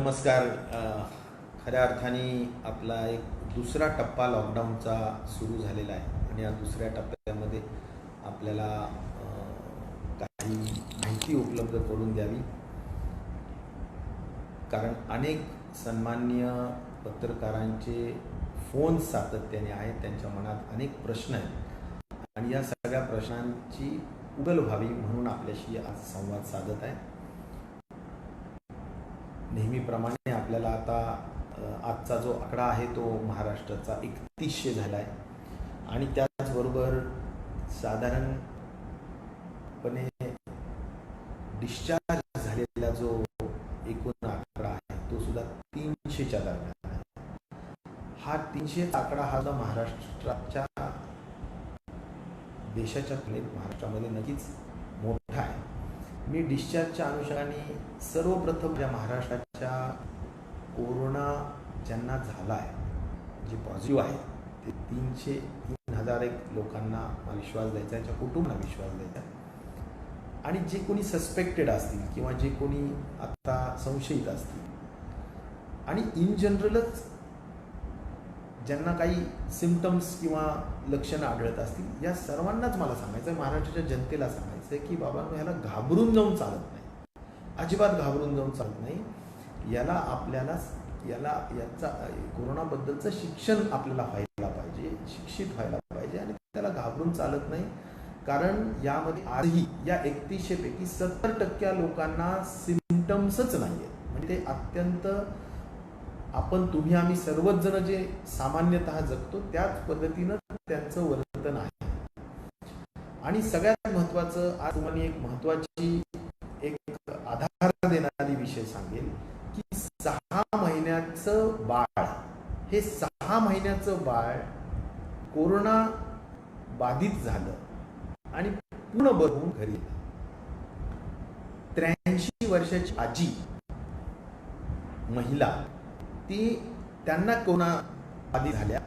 नमस्कार. खऱ्या अर्थाने आपला एक दुसरा टप्पा लॉकडाऊनचा सुरू झालेला आहे आणि या दुसऱ्या टप्प्यामध्ये आपल्याला काही माहिती उपलब्ध करून द्यावी, कारण अनेक सन्माननीय पत्रकारांचे फोन सातत्याने आहेत. त्यांच्या मनात अनेक प्रश्न आहेत आणि या सगळ्या प्रश्नांची उकल व्हावी म्हणून आपल्याशी आज संवाद साधत आहे. नेहमीप्रमाणे आपल्याला आता आजचा जो आकडा आहे तो महाराष्ट्राचा 3100 झाला आहे आणि त्याचबरोबर साधारणपणे डिस्चार्ज झालेला जो एकूण आकडा आहे तो सुद्धा 300च्या दरम्यान आहे. हा 300 आकडा हा महाराष्ट्राच्या देशाच्या तुलनेत महाराष्ट्रामध्ये नक्कीच मोठा आहे. मी डिस्चार्जच्या अनुषंगाने सर्वप्रथम ज्या महाराष्ट्राच्या कोरोना ज्यांना झाला आहे, जे पॉझिटिव्ह आहे, ते 3,001 लोकांना विश्वास द्यायचा, याच्या कुटुंबाला विश्वास द्यायचा आणि जे कोणी सस्पेक्टेड असतील किंवा जे कोणी आता संशयित असतील आणि इन जनरलच ज्यांना काही सिम्पटम्स किंवा लक्षणं आढळत असतील, या सर्वांनाच मला सांगायचं आहे, महाराष्ट्राच्या जनतेला सांगायचं आहे की बाबा ह्याला घाबरून जाऊन चालत नाही, अजिबात घाबरून जाऊन चालत नाही. याचा कोरोनाबद्दलचं शिक्षण आपल्याला व्हायला पाहिजे, शिक्षित व्हायला पाहिजे आणि त्याला घाबरून चालत नाही. कारण यामध्ये आजही या 3100 पैकी 70% लोकांना सिम्पटम्सच नाही आहेत. म्हणजे ते अत्यंत तुम्ही आम्ही सर्वच जण जे सामान्यतः जगतो त्याच पद्धतीनं त्यांचं वर्तन आहे. आणि सगळ्यात महत्त्वाचं, आज तुम्हाला एक महत्त्वाची एक आधार देणारी विषय सांगेल की 6 महिन्याचं बाळ, हे 6 महिन्याचं बाळ कोरोना बाधित झालं आणि पूर्ण बरं होऊन घरी गेलं. 83 वर्षाची आजी महिला, त्यांना कोरोना बाधित झाल्या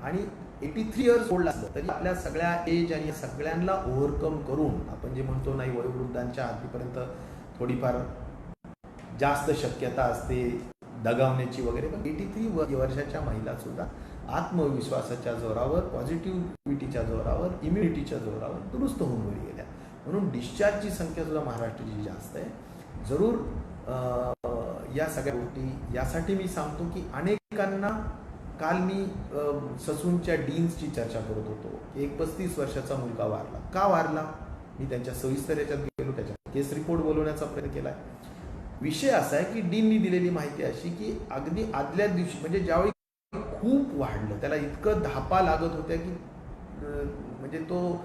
आणि 83 इयर्स ओल्ड असलं तरी आपल्या सगळ्या एज आणि सगळ्यांना ओव्हरकम करून, आपण जे म्हणतो नाही वयोवृद्धांच्या हातीपर्यंत थोडीफार जास्त शक्यता असते दगावण्याची वगैरे, पण 83 वर्षाच्या महिला सुद्धा आत्मविश्वासाच्या जोरावर, पॉझिटिव्हिटीच्या जोरावर, इम्युनिटीच्या जोरावर दुरुस्त होऊन घरी गेल्या. म्हणून डिस्चार्जची संख्या सुद्धा महाराष्ट्राची जास्त आहे. जरूर या सगळ्या गोष्टी यासाठी मी सांगतो की अनेकांना, काल मी ससूनच्या डीन्सची चर्चा करत होतो. एक 35 वर्षाचा मुलगा वारला. का वारला? मी त्यांच्या सविस्तर याच्यात गेलो, त्याच्या केस रिपोर्ट बोलवण्याचा प्रयत्न केला. विषय असा आहे की डीननी दिलेली माहिती अशी की अगदी आदल्या दिवशी, म्हणजे ज्यावेळी खूप वाढलं, त्याला इतकं धापा लागत होत्या की म्हणजे तो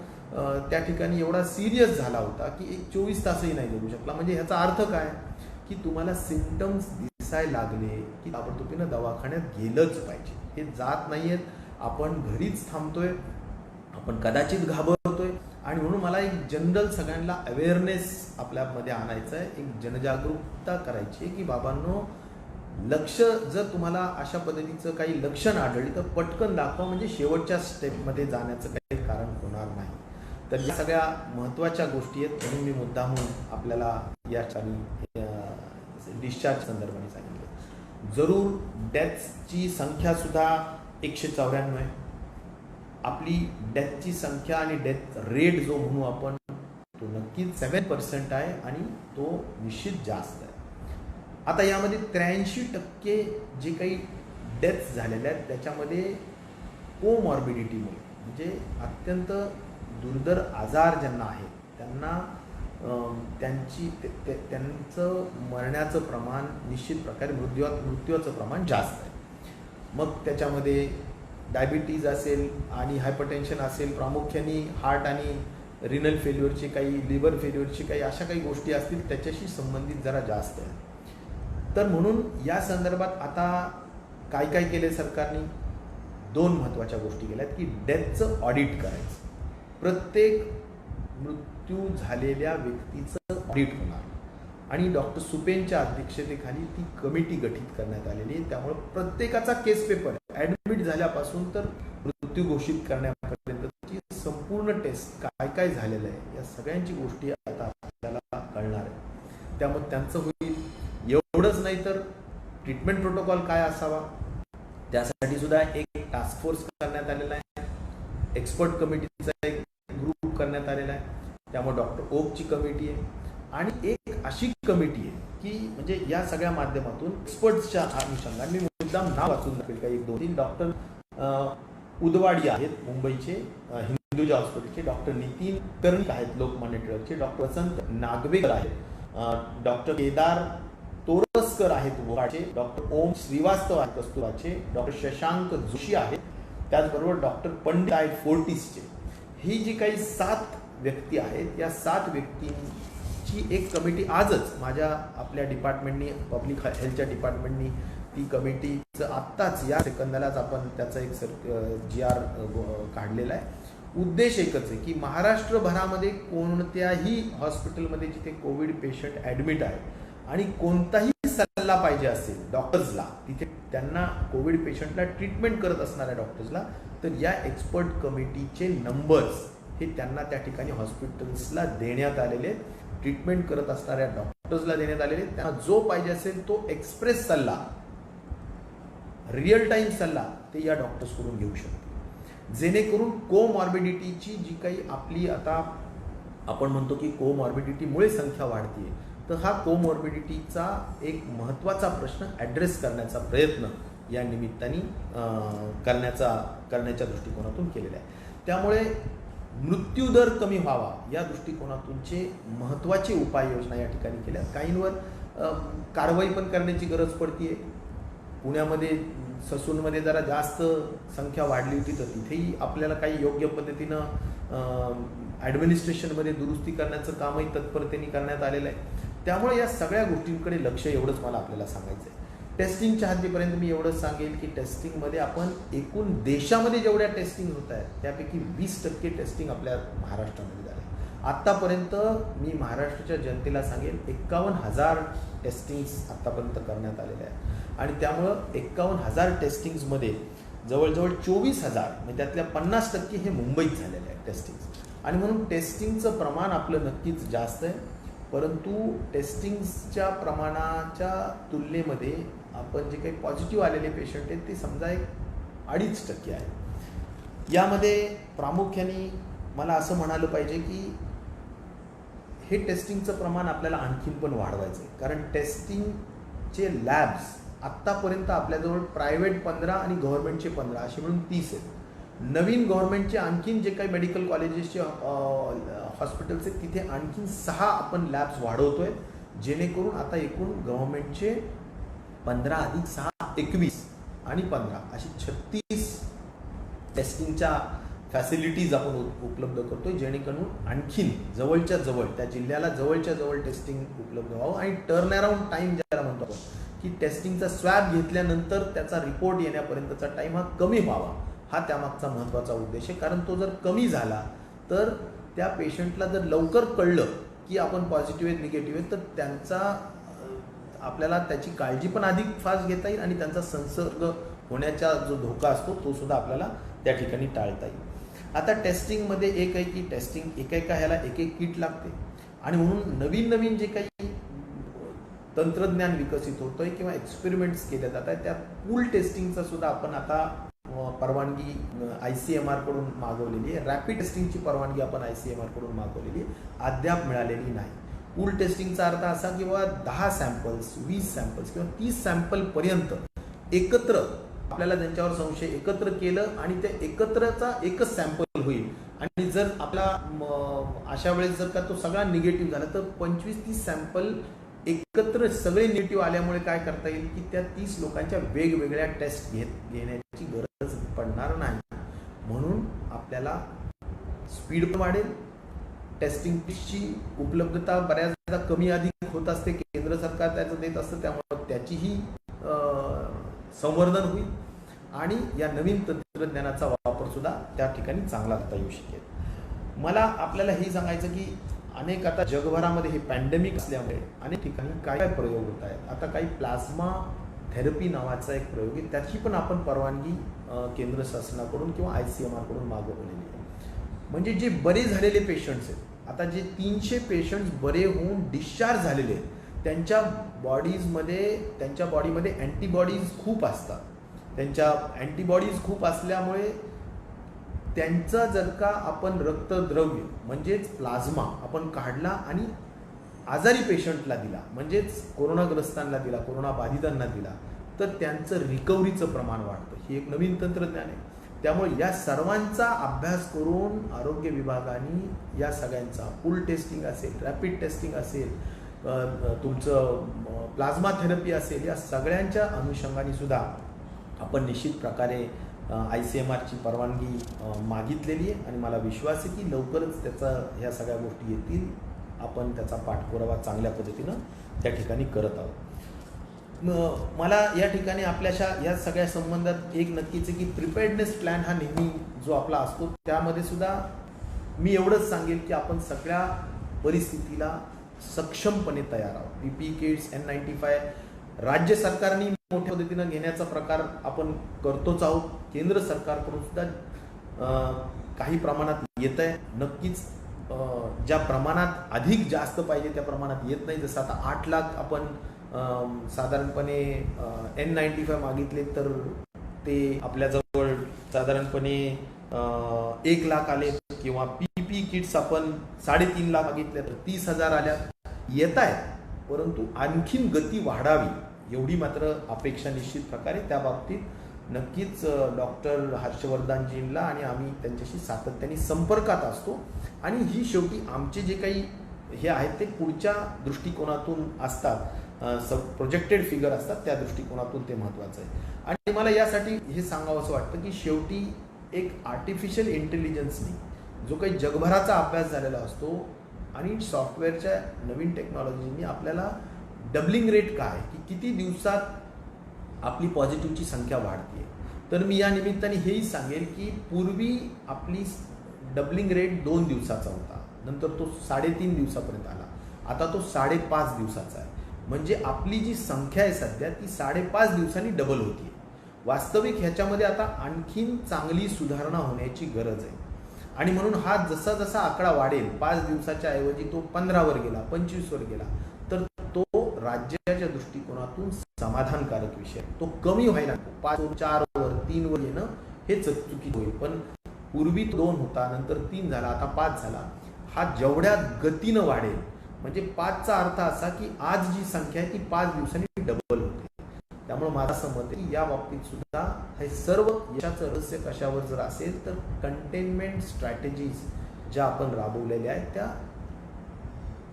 त्या ठिकाणी एवढा सिरियस झाला होता की 24 तासही नाही जगू शकला. म्हणजे ह्याचा अर्थ काय की तुम्हाला सिम्पटम्स दिसायला लागले की ताबडतोबीनं दवाखान्यात गेलंच पाहिजे. हे जात नाहीयेत, आपण घरीच थांबतोय, आपण कदाचित घाबरतोय. आणि म्हणून मला एक जनरल सगळ्यांना अवेअरनेस आपल्यामध्ये आणायचं आहे, एक जनजागरूकता करायची आहे की बाबांनो, लक्ष जर तुम्हाला अशा पद्धतीचं काही लक्षण आढळली तर पटकन दाखवा, म्हणजे शेवटच्या स्टेपमध्ये जाण्याचं काही कारण होणार नाही. तर या सगळ्या महत्त्वाच्या गोष्टी आहेत, म्हणून मी मुद्दामून आपल्याला या डिस्चार्ज संदर्भाने सांगितलं. जरूर डेथची संख्या सुद्धा 194 आहे. आपली डेथची संख्या आणि डेथ रेट जो म्हणू आपण, तो नक्कीच 7% आहे आणि तो निश्चित जास्त आहे. आता यामध्ये 83% जे काही डेथ्स झालेल्या आहेत त्याच्यामध्ये कोमॉर्बिडिटीमुळे, म्हणजे अत्यंत दुर्धर आजार ज्यांना आहेत त्यांना त्यांचं मरण्याचं प्रमाण, निश्चित प्रकारे मृत्यूचं प्रमाण जास्त आहे. मग त्याच्यामध्ये डायबिटीज असेल आणि हायपरटेन्शन असेल, प्रामुख्याने हार्ट आणि रिनल फेल्युअरची काही, लिव्हर फेल्युअरची काही अशा काही गोष्टी असतील त्याच्याशी संबंधित जरा जास्त आहे. तर म्हणून या संदर्भात आता काय केले सरकारने, 2 महत्त्वाच्या गोष्टी केल्यात की डेथचं ऑडिट करायचं. प्रत्येक मृत्यू झालेल्या व्यक्तीचं ऑडिट होणार आणि डॉक्टर सुपेनच्या अध्यक्षतेखाली ती कमिटी गठीत करण्यात आलेली आहे. त्यामुळे प्रत्येकाचा केस पेपर, ॲडमिट झाल्यापासून तर मृत्यू घोषित करण्यापर्यंतची संपूर्ण टेस्ट, काय झालेलं आहे, या सगळ्यांची गोष्टी आता आपल्याला कळणार आहे. त्यामुळे त्यांचं होईल. एवढंच नाही तर ट्रीटमेंट प्रोटोकॉल काय असावा, त्यासाठी सुद्धा एक टास्क फोर्स करण्यात आलेला आहे. एक्सपर्ट कमिटीचा एक ग्रुप करण्यात आलेला आहे. त्यामुळे डॉक्टर ओकची कमिटी आहे आणि एक अशी कमिटी आहे की म्हणजे या सगळ्या माध्यमातून एक्सपर्ट्सच्या अनुषंगाने मी मुद्दाम नाव वाचून दाखवेल काही 2-3 डॉक्टर उदवाडी आहेत मुंबईचे हिंदुजा हॉस्पिटलचे, डॉक्टर नितीन कर्णिक आहेत लोकमान्य टिळकचे, डॉक्टर वसंत नागवेकर आहेत, डॉक्टर केदार तोरसकर आहेत भोपाळचे, डॉक्टर ओम श्रीवास्तव आहेत कस्तुराचे, डॉक्टर शशांक जोशी आहेत, त्याचबरोबर डॉक्टर पंडित आहेत फोर्टिसचे. ही जी काही 7 व्यक्ती आहेत या 7 व्यक्तींची एक कमिटी आजच आपल्या डिपार्टमेंटनी, पब्लिक हेल्थच्या डिपार्टमेंटनी ती कमिटीचं आत्ताच या सेकंदालाच आपण त्याचा एक GR काढलेला आहे. उद्देश एकच आहे की महाराष्ट्रभरामध्ये कोणत्याही हॉस्पिटलमध्ये जिथे कोविड पेशंट ॲडमिट आहे आणि कोणताही सल्ला पाहिजे असेल डॉक्टर्सला, तिथे त्यांना कोविड पेशंटला ट्रीटमेंट करत असणाऱ्या डॉक्टर्सला, तर या एक्सपर्ट कमिटीचे नंबर्स हे त्यांना त्या ठिकाणी हॉस्पिटल्सला देण्यात आलेले आहेत. ट्रीटमेंट करत असणाऱ्या डॉक्टर्सला देण्यात आलेले आहेत. त्यांना जो पाहिजे असेल तो एक्सप्रेस सल्ला, रिअल टाईम सल्ला ते या डॉक्टर्सकडून घेऊ शकतो, जेणेकरून कोमॉर्बिडिटीची जी काही आपली आता आपण म्हणतो की कोमॉर्बिडिटीमुळे संख्या वाढते, तर हा कोमॉर्बिडिटीचा एक महत्त्वाचा प्रश्न ॲड्रेस करण्याचा प्रयत्न या निमित्ताने करण्याच्या दृष्टिकोनातून केलेला आहे. त्यामुळे मृत्यूदर कमी व्हावा या दृष्टिकोनातूनचे महत्त्वाचे उपाययोजना या ठिकाणी केल्या. काहींवर कारवाई पण करण्याची गरज पडते. पुण्यामध्ये ससूनमध्ये जरा जास्त संख्या वाढली होती, तर तिथेही आपल्याला काही योग्य पद्धतीनं ॲडमिनिस्ट्रेशनमध्ये दुरुस्ती करण्याचं कामही तत्परतेने करण्यात आलेलं आहे. त्यामुळे या सगळ्या गोष्टींकडे लक्ष, एवढंच मला आपल्याला सांगायचं आहे. टेस्टिंगच्या हद्दीपर्यंत मी एवढंच सांगेल की टेस्टिंगमध्ये आपण एकूण देशामध्ये जेवढ्या टेस्टिंग होत आहेत त्यापैकी 20% टेस्टिंग आपल्या महाराष्ट्रामध्ये झालं आहे. आत्तापर्यंत मी महाराष्ट्राच्या जनतेला सांगेल 51,000 टेस्टिंग्स आत्तापर्यंत करण्यात आलेल्या आहेत आणि त्यामुळं 51,000 टेस्टिंग्समध्ये जवळजवळ 24,000 म्हणजे त्यातल्या 50% हे मुंबईत झालेले आहेत टेस्टिंग्स. आणि म्हणून टेस्टिंगचं प्रमाण आपलं नक्कीच जास्त आहे, परंतु टेस्टिंग्सच्या प्रमाणाच्या तुलनेमध्ये आपण जे काही पॉझिटिव्ह आलेले पेशंट आहेत ते समजा 2.5% आहे. यामध्ये प्रामुख्याने मला असं म्हणालं पाहिजे की हे टेस्टिंगचं प्रमाण आपल्याला आणखीन पण वाढवायचं आहे, कारण टेस्टिंगचे लॅब्स आत्तापर्यंत आपल्याजवळ प्रायव्हेट 15 आणि गव्हर्नमेंटचे 15 असे मिळून 30 आहेत. नवीन गव्हर्नमेंटचे आणखीन जे काही मेडिकल कॉलेजेसचे हॉस्पिटल्स आहेत तिथे आणखीन 6 आपण लॅब्स वाढवतोय, जेणेकरून आता एकूण गव्हर्नमेंटचे 15 अधिक 6 21 आणि 15 अशी 36 टेस्टिंगच्या फॅसिलिटीज आपण उपलब्ध करतोय, जेणेकरून आणखीन जवळच्या जवळ त्या जिल्ह्याला जवळच्या जवळ टेस्टिंग उपलब्ध व्हावं आणि टर्न अराउंड टाईम ज्याला म्हणतो आपण की टेस्टिंगचा स्वॅब घेतल्यानंतर त्याचा रिपोर्ट येण्यापर्यंतचा टाईम हा कमी व्हावा, हा त्यामागचा महत्त्वाचा उद्देश आहे. कारण तो जर कमी झाला तर त्या पेशंटला जर लवकर कळलं की आपण पॉझिटिव्ह आहेत निगेटिव्ह आहेत, तर आपल्याला त्याची काळजी पण अधिक फास्ट घेता येईल आणि त्यांचा संसर्ग होण्याचा जो धोका असतो तो सुद्धा आपल्याला त्या ठिकाणी टाळता येईल. आता टेस्टिंगमध्ये एक आहे की टेस्टिंग एका ह्याला एक किट लागते आणि म्हणून नवीन जे काही तंत्रज्ञान विकसित होतंय किंवा एक्सपेरिमेंट्स केले जात आहेत, त्या पूल टेस्टिंगचा सुद्धा आपण आता परवानगी ICMR कडून मागवलेली आहे. रॅपिड टेस्टिंगची परवानगी आपण ICMR कडून मागवलेली आहे, अद्याप मिळालेली नाही. पूल टेस्टिंगचा अर्थ असा की बाबा 10 सॅम्पल्स 20 सॅम्पल्स किंवा 30 सॅम्पलपर्यंत एकत्र आपल्याला त्यांच्यावर संशय एकत्र केलं आणि ते एकत्रचा एकच सॅम्पल होईल आणि जर आपला अशा वेळेस जर का तो सगळा निगेटिव्ह झाला तर 25-30 सॅम्पल एकत्र सगळे निगेटिव्ह आल्यामुळे काय करता येईल की त्या 30 लोकांच्या वेगवेगळ्या टेस्ट घेण्याची गरज पडणार नाही. म्हणून आपल्याला स्पीड पण वाढेल, टेस्टिंग किटची उपलब्धता बऱ्याचदा कमी अधिक होत असते, केंद्र सरकार त्याचं देत असतं, त्यामुळे त्याचीही संवर्धन होईल आणि या नवीन तंत्रज्ञानाचा वापर सुद्धा त्या ठिकाणी चांगला करता येऊ शकेल. मला आपल्याला हे सांगायचं की अनेक आता जगभरामध्ये हे पॅन्डेमिक असल्यामुळे अनेक ठिकाणी काय काय प्रयोग होत आहेत. आता काही प्लाझ्मा थेरपी नावाचा एक प्रयोग आहे, त्याची पण आपण परवानगी केंद्र शासनाकडून किंवा ICMR कडून मागवलेली आहे. म्हणजे जे बरे झालेले पेशंट्स आहेत, आता जे 300 पेशंट्स बरे होऊन डिस्चार्ज झालेले आहेत त्यांच्या बॉडीमध्ये अँटीबॉडीज खूप असतात. त्यांच्या अँटीबॉडीज खूप असल्यामुळे त्यांचा जर का आपण रक्तद्रव्य म्हणजेच प्लाझ्मा आपण काढला आणि आजारी पेशंटला दिला, म्हणजेच कोरोनाग्रस्तांना दिला, कोरोना बाधितांना दिला, तर त्यांचं रिकव्हरीचं प्रमाण वाढतं. ही एक नवीन तंत्रज्ञान आहे. त्यामुळे या सर्वांचा अभ्यास करून आरोग्य विभागाने या सगळ्यांचा पूल टेस्टिंग असेल, रॅपिड टेस्टिंग असेल, तुमचं प्लाझ्मा थेरपी असेल, या सगळ्यांच्या अनुषंगाने सुद्धा आपण निश्चित प्रकारे ICMRची परवानगी मागितलेली आहे आणि मला विश्वास आहे की लवकरच ह्या सगळ्या गोष्टी येतील. आपण त्याचा पाठपुरावा चांगल्या पद्धतीनं त्या ठिकाणी करत आहोत. मला या ठिकाणी आपल्याशा या सगळ्या संबंधात एक नक्कीच आहे की प्रिपेअर्डनेस प्लॅन हा नेहमी जो आपला असतो त्यामध्ये सुद्धा मी एवढंच सांगेल की आपण सगळ्या परिस्थितीला सक्षमपणे तयार आहोत. PPE किट्स, N95 राज्य सरकारने मोठ्या पद्धतीनं घेण्याचा प्रकार आपण करतोच आहोत. केंद्र सरकारकडून सुद्धा काही प्रमाणात येत आहे. नक्कीच ज्या प्रमाणात अधिक जास्त पाहिजे त्या प्रमाणात येत नाही. जसं आता 8 लाख आपण साधारणपणे N95 मागितले तर ते आपल्याजवळ साधारणपणे 1 लाख आले, किंवा PPE किट्स आपण 3.5 लाख मागितले तर 30,000 आल्या. येत आहेत, परंतु आणखीन गती वाढावी एवढी मात्र अपेक्षा निश्चित प्रकारे. त्या बाबतीत नक्कीच डॉक्टर हर्षवर्धनजींना आणि आम्ही त्यांच्याशी सातत्याने संपर्कात असतो. आणि ही शेवटी आमचे जे काही हे आहेत ते पुढच्या दृष्टिकोनातून असतात, प्रोजेक्टेड फिगर असतात, त्या दृष्टिकोनातून ते महत्त्वाचं आहे. आणि मला यासाठी हे सांगावं असं वाटतं की शेवटी एक आर्टिफिशियल इंटेलिजन्सनी जो काही जगभराचा अभ्यास झालेला असतो आणि सॉफ्टवेअरच्या नवीन टेक्नॉलॉजीनी आपल्याला डबलिंग रेट काय, की किती दिवसात आपली पॉझिटिव्हची संख्या वाढते. तर मी या निमित्ताने हेही सांगेल की पूर्वी आपली डबलिंग रेट 2 दिवसाचा होता, नंतर तो 3.5 दिवसापर्यंत आला, आता तो 5.5 दिवसाचा आहे. म्हणजे आपली जी संख्या आहे सध्या ती 5.5 दिवसांनी डबल होती. वास्तविक ह्याच्यामध्ये आता आणखीन चांगली सुधारणा होण्याची गरज आहे. आणि म्हणून हा जसा जसा आकडा वाढेल, 5 दिवसाच्या ऐवजी तो 15 वर गेला, 25 वर गेला, तर तो राज्याच्या दृष्टिकोनातून समाधानकारक विषय. तो कमी व्हायला नको. 5 वर, 4 वर, 3 वर येणं हे चुकीचं होईल. पण पूर्वी 2 होता, नंतर 3 झाला, आता 5 झाला. हा जेवढ्या गतीनं वाढेल, म्हणजे 5चा अर्थ असा की आज जी संख्या आहे ती 5 दिवसांनी डबल होते. त्यामुळे माझं असं मत आहे की या बाबतीत सुद्धा हे सर्व यशाचं रहस्य कशावर जर असेल तर कंटेनमेंट स्ट्रॅटेजीज ज्या आपण राबवलेल्या आहेत त्या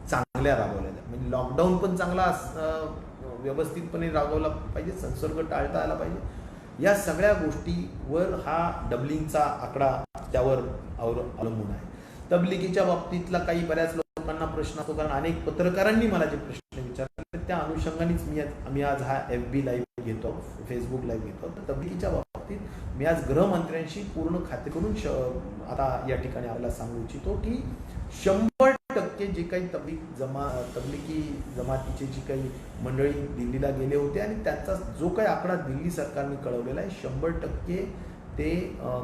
चांगल्या राबवलेल्या. म्हणजे लॉकडाऊन पण चांगला व्यवस्थितपणे राबवला पाहिजे, संसर्ग टाळता आला पाहिजे. या सगळ्या गोष्टीवर हा डबलिंगचा आकडा त्यावर अवलंबून आहे. तबलिगीच्या बाबतीतला काही बऱ्याच लोकांना प्रश्न असतो, कारण अनेक पत्रकारांनी मला जे प्रश्न विचारले त्या अनुषंगानेच आम्ही आज हा FB लाईव्ह घेतो, फेसबुक लाईव्ह घेतो. तर तबलिगीच्या बाबतीत मी आज गृहमंत्र्यांशी पूर्ण खाते करून आता या ठिकाणी आपल्याला सांगू इच्छितो की 100% जे काही तबलिगी जमातीचे जी काही मंडळी दिल्लीला गेले होते आणि त्याचा जो काही आकडा दिल्ली सरकारने कळवलेला आहे, 100% ते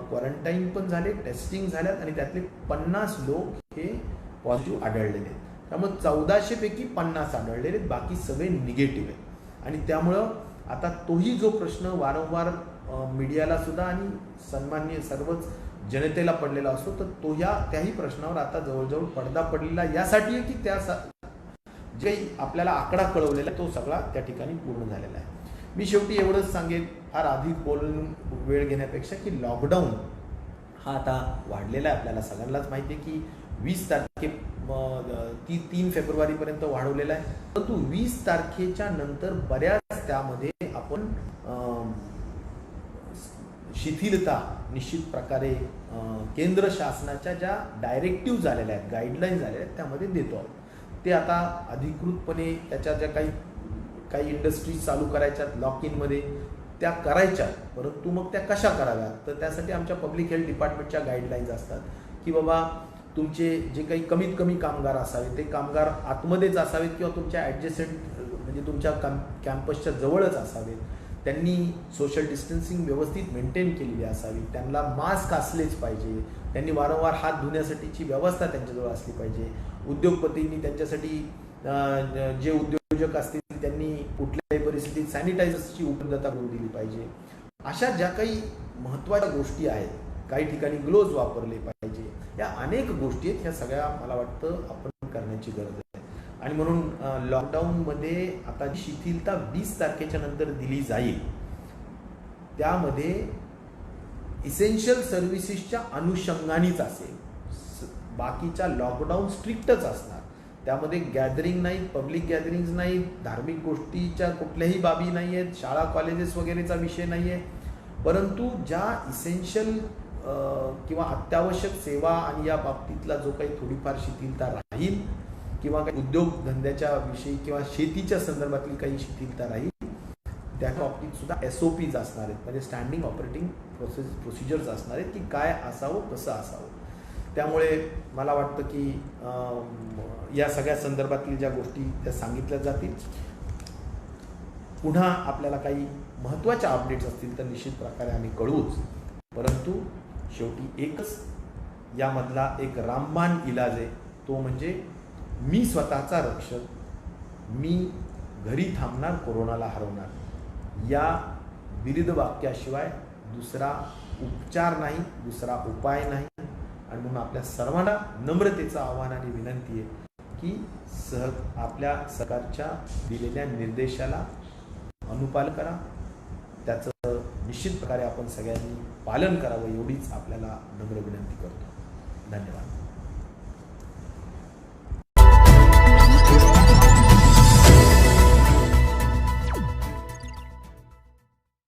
क्वारंटाईन पण झाले, टेस्टिंग झाल्यात आणि त्यातले 50 लोक हे पॉझिटिव्ह आढळलेले आहेत. त्यामुळे 1400 पैकी 50 आढळलेले आहेत, बाकी सगळे निगेटिव्ह आहेत. आणि त्यामुळं आता तोही जो प्रश्न वारंवार मीडियाला सुद्धा आणि सन्माननीय सर्वच जनतेला पडलेला असतो, तर त्याही प्रश्नावर आता जवळजवळ पडदा पडलेला यासाठी आहे की जे आपल्याला आकडा कळवलेला तो सगळा त्या ठिकाणी पूर्ण झालेला आहे. मी शेवटी एवढंच सांगेन, फार अधिक बोलून वेळ घेण्यापेक्षा, की लॉकडाऊन हा आता वाढलेला आहे. आपल्याला सगळ्यांनाच माहिती आहे की 20 तारखे 3 फेब्रुवारीपर्यंत वाढवलेला आहे. परंतु 20 तारखेच्या नंतर बऱ्याच त्यामध्ये आपण शिथिलता निश्चित प्रकारे केंद्र शासनाच्या ज्या डायरेक्टिव्ह झालेल्या आहेत, गाईडलाईन झालेल्या आहेत त्यामध्ये देतो आहोत. ते आता अधिकृतपणे त्याच्या ज्या काही इंडस्ट्रीज चालू करायच्या लॉक इनमध्ये त्या करायच्या, परंतु मग त्या कशा कराव्यात, तर त्यासाठी आमच्या पब्लिक हेल्थ डिपार्टमेंटच्या गाईडलाईन्स असतात की बाबा तुमचे जे काही कमीत कमी कामगार असावे ते कामगार आतमध्येच असावेत किंवा तुमच्या ॲडजस्टंट म्हणजे तुमच्या कॅम्पसच्या जवळच असावेत. त्यांनी सोशल डिस्टन्सिंग व्यवस्थित मेंटेन केलेली असावी, त्यांना मास्क असलेच पाहिजे, त्यांनी वारंवार हात धुण्यासाठीची व्यवस्था त्यांच्याजवळ असली पाहिजे. उद्योगपतींनी त्यांच्यासाठी जे उद्योजक असतील त्यांनी कुठल्याही परिस्थितीत सॅनिटायझर्सची उपलब्धता करून दिली पाहिजे. अशा ज्या काही महत्त्वाच्या गोष्टी आहेत, काही ठिकाणी ग्लोव्ज वापरले पाहिजे, या अनेक गोष्टी आहेत. ह्या सगळ्या मला वाटतं आपण करण्याची गरज आहे. आणि म्हणून लॉकडाऊनमध्ये आता जी शिथिलता 20 तारखेच्या नंतर दिली जाईल, त्यामध्ये इसेन्शियल सर्व्हिसेसच्या अनुषंगानेच असेल. बाकीच्या लॉकडाऊन स्ट्रिक्टच असणार. त्यामध्ये गॅदरिंग नाही, पब्लिक गॅदरिंग्स नाही, धार्मिक गोष्टीच्या कुठल्याही बाबी नाही आहेत, शाळा कॉलेजेस वगैरेचा विषय नाही आहे. परंतु ज्या इसेन्शियल किंवा अत्यावश्यक सेवा आणि या बाबतीतला जो काही थोडीफार शिथिलता राहील किंवा काही उद्योगधंद्याच्या विषयी किंवा शेतीच्या संदर्भातली काही शिथिलता राहील, त्या बाबतीत सुद्धा SOPs असणार आहेत, म्हणजे स्टँडिंग ऑपरेटिंग प्रोसिजर्स असणार आहेत की काय असावं, कसं असावं. त्यामुळे मला वाटतं की या सगळ्या संदर्भातील ज्या गोष्टी त्या सांगितल्या जातील. पुन्हा आपल्याला काही महत्त्वाच्या अपडेट्स असतील तर निश्चित प्रकारे आम्ही कळवूच. परंतु शेवटी एकच यामधला एक रामबाण इलाज आहे, तो म्हणजे मी स्वतःचा रक्षक, मी घरी थांबणार, कोरोनाला हरवणार. या विविध वाक्याशिवाय दुसरा उपचार नाही, दुसरा उपाय नाही. आणि म्हणून आपल्या सर्वांना नम्रतेचं आव्हान आणि विनंती आहे की आपल्या सरकारच्या दिलेल्या निर्देशाला अनुपालन करा, त्याचं निश्चित प्रकारे आपण सगळ्यांनी पालन करावं, एवढीच आपल्याला नम्र विनंती करतो. धन्यवाद.